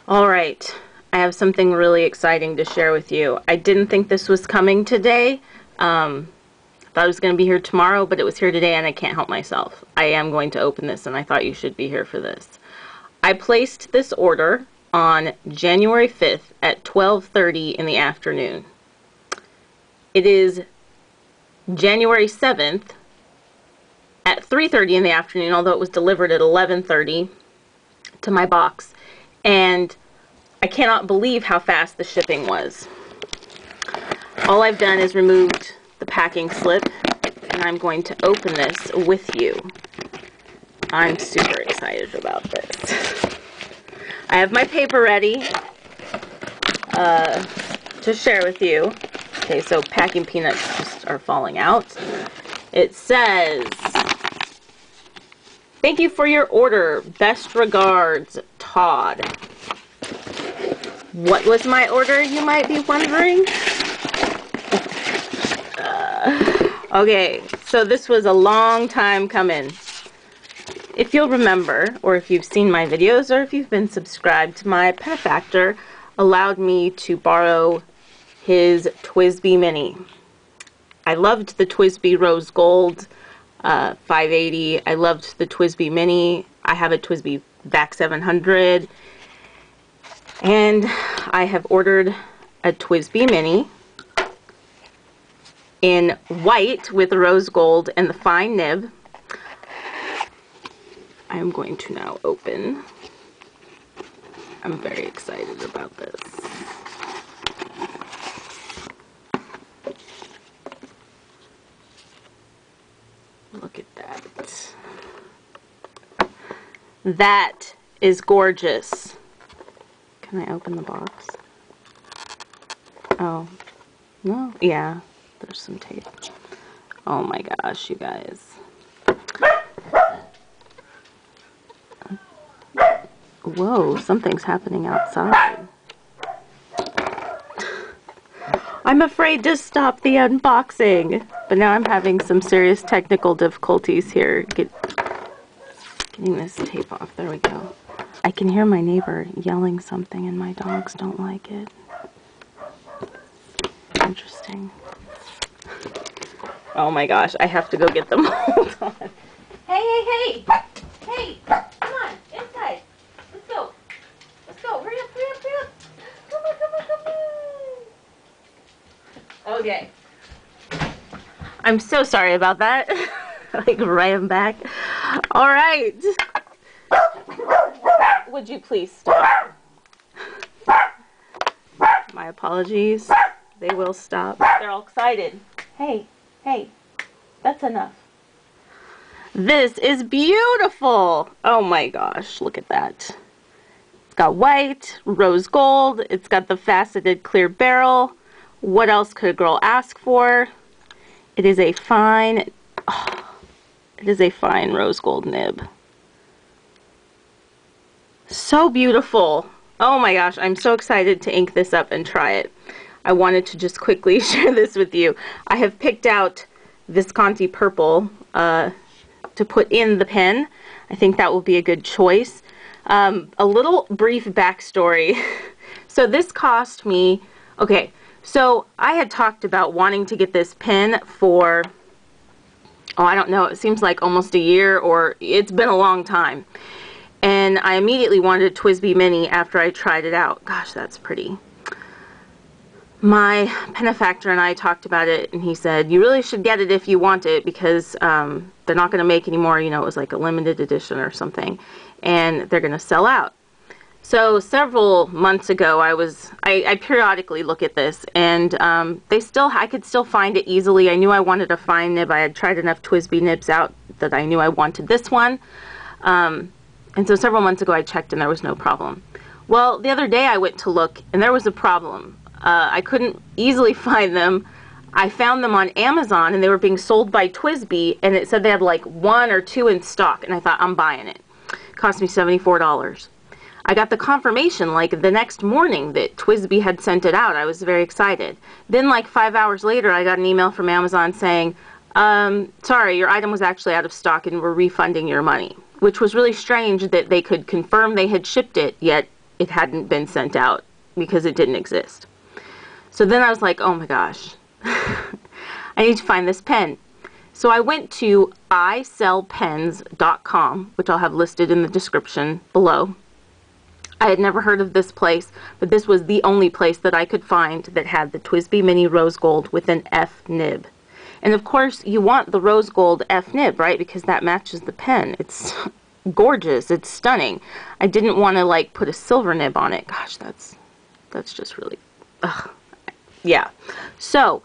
All right, I have something really exciting to share with you. I didn't think this was coming today. I thought it was going to be here tomorrow, but it was here today and I can't help myself. I am going to open this and I thought you should be here for this. I placed this order on January 5th at 12:30 in the afternoon. It is January 7th at 3:30 in the afternoon, although it was delivered at 11:30 to my box. And I cannot believe how fast the shipping was. All I've done is removed the packing slip, and I'm going to open this with you. I'm super excited about this. I have my paper ready to share with you. Okay, so packing peanuts just are falling out. It says, "Thank you for your order. Best regards, Todd." What was my order, you might be wondering? Okay, so this was a long time coming. If you'll remember, or if you've seen my videos, or if you've been subscribed to my benefactor, allowed me to borrow his TWSBI Mini. I loved the TWSBI Rose Gold 580. I loved the TWSBI Mini. I have a TWSBI VAC 700. And I have ordered a TWSBI Mini in white with rose gold and the fine nib. I am going to now open. I'm very excited about this. Look at that. That is gorgeous. Can I open the box? Oh, no. Yeah, there's some tape. Oh my gosh, you guys. Whoa, something's happening outside. I'm afraid to stop the unboxing, but now I'm having some serious technical difficulties here. Getting this tape off. There we go. I can hear my neighbor yelling something and my dogs don't like it. Interesting. Oh my gosh, I have to go get them. Hold on. Hey, hey, hey! Hey! Come on, inside! Let's go! Let's go! Hurry up, hurry up, hurry up! Come on, come on, come on! Okay. I'm so sorry about that. Like, ran back. Alright. Would you please stop? My apologies. They will stop. They're all excited. Hey, hey, that's enough. This is beautiful. Oh my gosh, look at that. It's got white, rose gold. It's got the faceted clear barrel. What else could a girl ask for? It is a fine, it is a fine rose gold nib. So beautiful. Oh my gosh, I'm so excited to ink this up and try it. I wanted to just quickly share this with you. I have picked out Visconti Purple to put in the pen. I think that will be a good choice. A little brief backstory. So this cost me, okay, so I had talked about wanting to get this pen for, oh, I don't know, it seems like almost a year, or it's been a long time. And I immediately wanted a TWSBI Mini after I tried it out. Gosh, that's pretty. My benefactor and I talked about it, and he said, you really should get it if you want it, because they're not going to make any more. You know, it was like a limited edition or something, and they're going to sell out. So several months ago, I periodically look at this, and I could still find it easily. I knew I wanted a fine nib. I had tried enough TWSBI nibs out that I knew I wanted this one. And so several months ago I checked and there was no problem. Well, the other day I went to look and there was a problem. I couldn't easily find them. I found them on Amazon and they were being sold by TWSBI, and it said they had like 1 or 2 in stock, and I thought, I'm buying it. It cost me $74. I got the confirmation like the next morning that TWSBI had sent it out. I was very excited. Then like 5 hours later I got an email from Amazon saying, sorry, your item was actually out of stock and we're refunding your money. Which was really strange that they could confirm they had shipped it, yet it hadn't been sent out because it didn't exist. So then I was like, oh my gosh, I need to find this pen. So I went to isellpens.com, which I'll have listed in the description below. I had never heard of this place, but this was the only place that I could find that had the TWSBI Mini Rose Gold with an F nib. And of course, you want the rose gold F nib, right? Because that matches the pen. It's gorgeous. It's stunning. I didn't want to like put a silver nib on it. Gosh, that's just really, ugh. Yeah. So,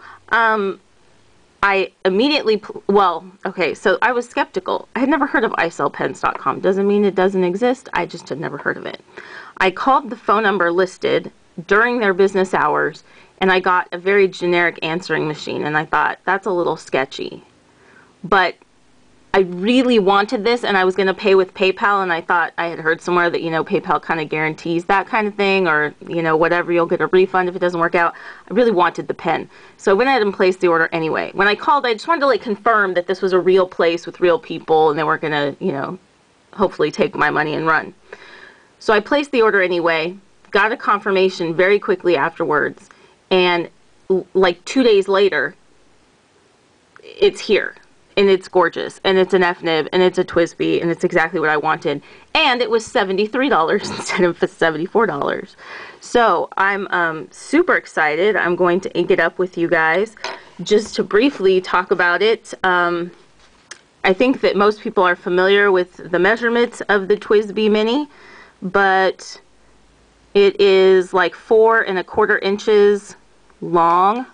I immediately, well, okay, so I was skeptical. I had never heard of isellpens.com. Doesn't mean it doesn't exist. I just had never heard of it. I called the phone number listed during their business hours, and I got a very generic answering machine, and I thought, that's a little sketchy. But I really wanted this, and I was going to pay with PayPal, and I thought I had heard somewhere that, you know, PayPal kind of guarantees that kind of thing, or, you know, whatever, you'll get a refund if it doesn't work out. I really wanted the pen. So I went ahead and placed the order anyway. When I called, I just wanted to, like, confirm that this was a real place with real people, and they weren't going to, you know, hopefully take my money and run. So I placed the order anyway, got a confirmation very quickly afterwards, and like 2 days later, it's here. And it's gorgeous, and it's an F-nib, and it's a TWSBI, and it's exactly what I wanted. And it was $73 instead of $74. So I'm super excited. I'm going to ink it up with you guys. Just to briefly talk about it, I think that most people are familiar with the measurements of the TWSBI Mini, but it is like 4 1/4 inches long,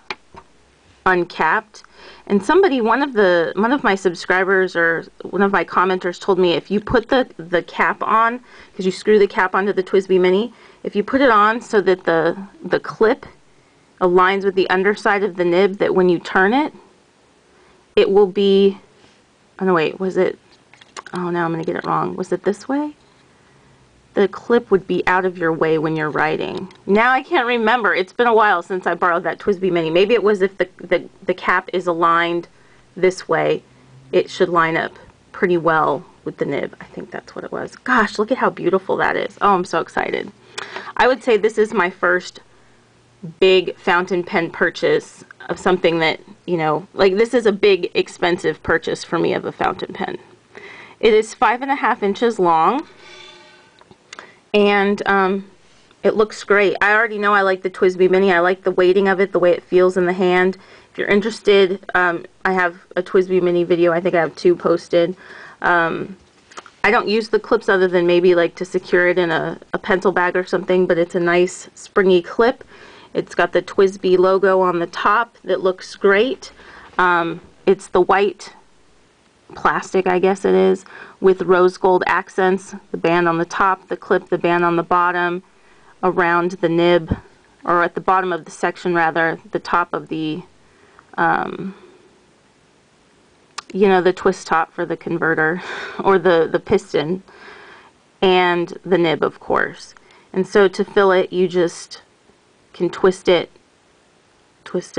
uncapped. And somebody, one of my subscribers or one of my commenters told me if you put the cap on, because you screw the cap onto the TWSBI Mini, if you put it on so that the clip aligns with the underside of the nib, that when you turn it, it will be, oh no wait, was it, oh now I'm going to get it wrong. Was it this way? The clip would be out of your way when you're writing. Now I can't remember. It's been a while since I borrowed that TWSBI Mini. Maybe it was if the cap is aligned this way, it should line up pretty well with the nib. I think that's what it was. Gosh, look at how beautiful that is. Oh, I'm so excited. I would say this is my first big fountain pen purchase of something that, you know, like this is a big expensive purchase for me of a fountain pen. It is 5 1/2 inches long. And it looks great. I already know I like the TWSBI Mini. I like the weighting of it, the way it feels in the hand. If you're interested, I have a TWSBI Mini video. I think I have 2 posted. I don't use the clips other than maybe like to secure it in a pencil bag or something, but it's a nice springy clip. It's got the TWSBI logo on the top that looks great. It's the white plastic, I guess it is, with rose gold accents, the band on the top, the clip, the band on the bottom, around the nib, or at the bottom of the section rather, the top of the, you know, the twist top for the converter, or the piston, and the nib, of course. And so to fill it, you just can twist it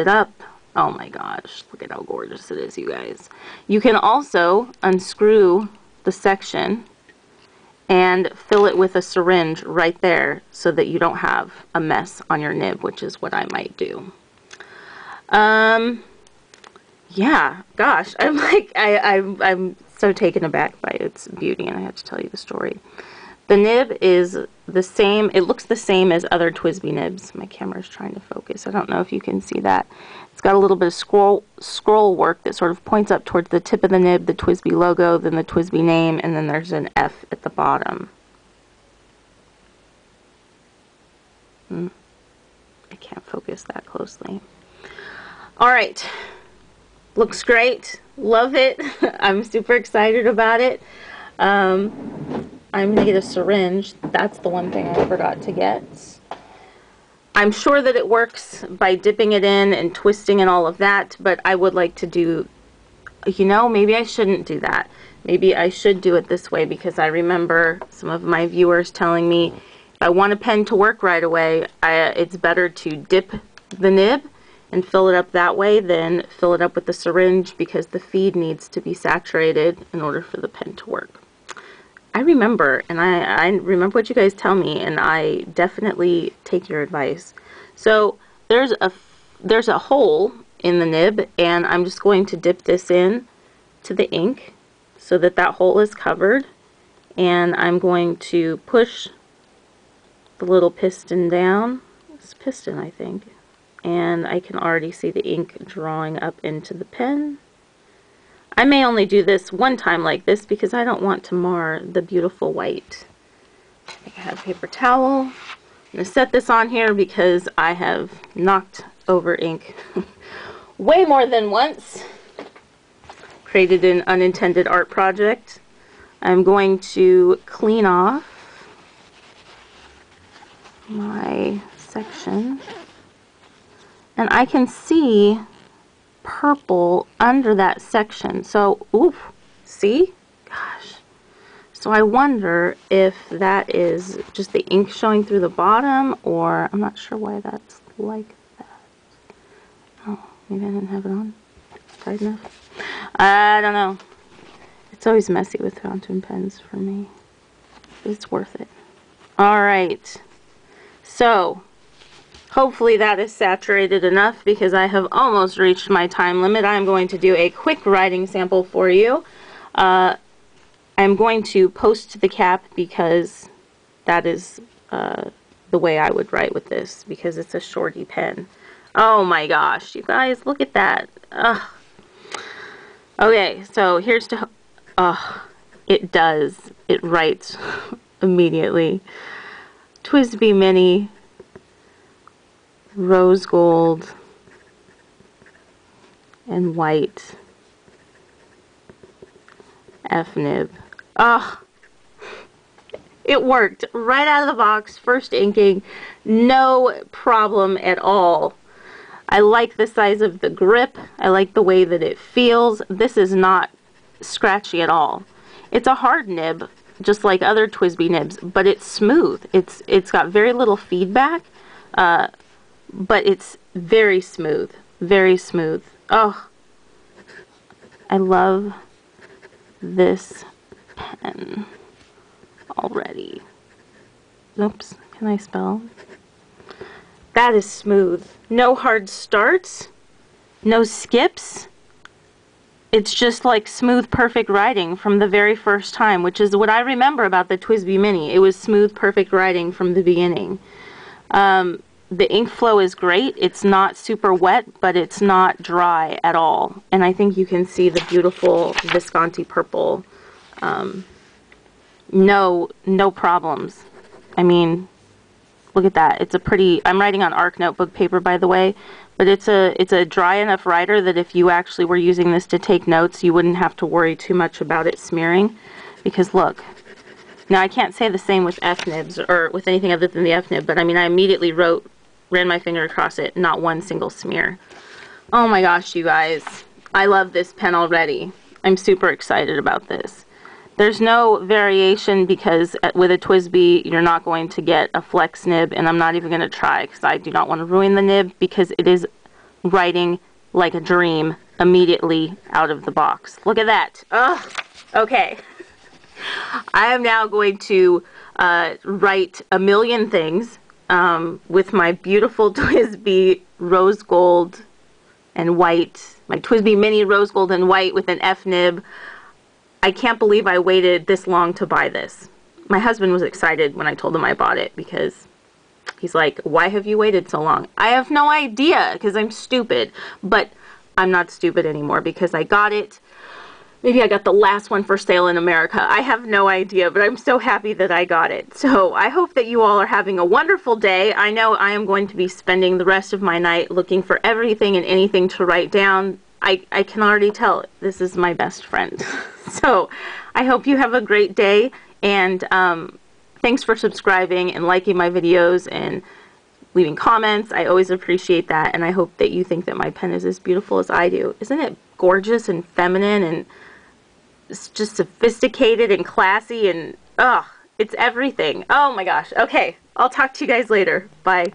up. Oh my gosh, look at how gorgeous it is, you guys. You can also unscrew the section and fill it with a syringe right there so that you don't have a mess on your nib, which is what I might do. Yeah, gosh, I'm like, I'm so taken aback by its beauty, and I have to tell you the story. The nib is the same, it looks the same as other TWSBI nibs. My camera's trying to focus. I don't know if you can see that. It's got a little bit of scroll work that sort of points up towards the tip of the nib, the TWSBI logo, then the TWSBI name, and then there's an F at the bottom. I can't focus that closely. Alright, looks great. Love it. I'm super excited about it. I'm going to get a syringe. That's the one thing I forgot to get. I'm sure that it works by dipping it in and twisting and all of that, but I would like to do, you know, maybe I shouldn't do that. Maybe I should do it this way, because I remember some of my viewers telling me if I want a pen to work right away, it's better to dip the nib and fill it up that way than fill it up with the syringe, because the feed needs to be saturated in order for the pen to work. I remember, and I remember what you guys tell me, and I definitely take your advice. So there's a hole in the nib, and I'm just going to dip this in to the ink so that that hole is covered, and I'm going to push the little piston down. It's piston, I think, and I can already see the ink drawing up into the pen. I may only do this one time like this because I don't want to mar the beautiful white. I think I have a paper towel. I'm going to set this on here because I have knocked over ink way more than once. Created an unintended art project. I'm going to clean off my section, and I can see purple under that section. So, oof, see? Gosh. So I wonder if that is just the ink showing through the bottom, or I'm not sure why that's like that. Oh, maybe I didn't have it on tight enough. I don't know. It's always messy with fountain pens for me. It's worth it. Alright. So, hopefully that is saturated enough because I have almost reached my time limit. I'm going to do a quick writing sample for you. I'm going to post the cap because that is the way I would write with this, because it's a shorty pen. Oh my gosh, you guys, look at that. Ugh. Okay, so here's to... it does. It writes immediately. TWSBI Mini rose gold and white F nib. It worked right out of the box, first inking, no problem at all. I like the size of the grip. I like the way that it feels. This is not scratchy at all. It's a hard nib, just like other TWSBI nibs, but it's smooth. It's got very little feedback. But it's very smooth. Very smooth. Oh, I love this pen already. Oops, can I spell? That is smooth. No hard starts. No skips. It's just like smooth, perfect writing from the very first time, which is what I remember about the TWSBI Mini. It was smooth, perfect writing from the beginning. The ink flow is great. It's not super wet, but it's not dry at all. And I think you can see the beautiful Visconti purple. No problems. I mean, look at that. It's a pretty, I'm writing on Arc notebook paper, by the way, but it's a dry enough writer that if you actually were using this to take notes, you wouldn't have to worry too much about it smearing. Because look, now I can't say the same with F nibs or with anything other than the F nib, but I mean, I immediately ran my finger across it, not one single smear. Oh my gosh, you guys. I love this pen already. I'm super excited about this. There's no variation because with a TWSBI, you're not going to get a flex nib, and I'm not even going to try because I do not want to ruin the nib because it is writing like a dream immediately out of the box. Look at that. Ugh. Okay. I am now going to write a million things with my beautiful TWSBI rose gold and white, my TWSBI Mini rose gold and white with an F nib. I can't believe I waited this long to buy this. My husband was excited when I told him I bought it because he's like, why have you waited so long? I have no idea because I'm stupid, but I'm not stupid anymore because I got it. Maybe I got the last one for sale in America. I have no idea, but I'm so happy that I got it. So I hope that you all are having a wonderful day. I know I am going to be spending the rest of my night looking for everything and anything to write down. I can already tell this is my best friend. So I hope you have a great day, and thanks for subscribing and liking my videos and leaving comments. I always appreciate that, and I hope that you think that my pen is as beautiful as I do. Isn't it gorgeous and feminine and it's just sophisticated and classy and it's everything. Oh my gosh. Okay, I'll talk to you guys later. Bye.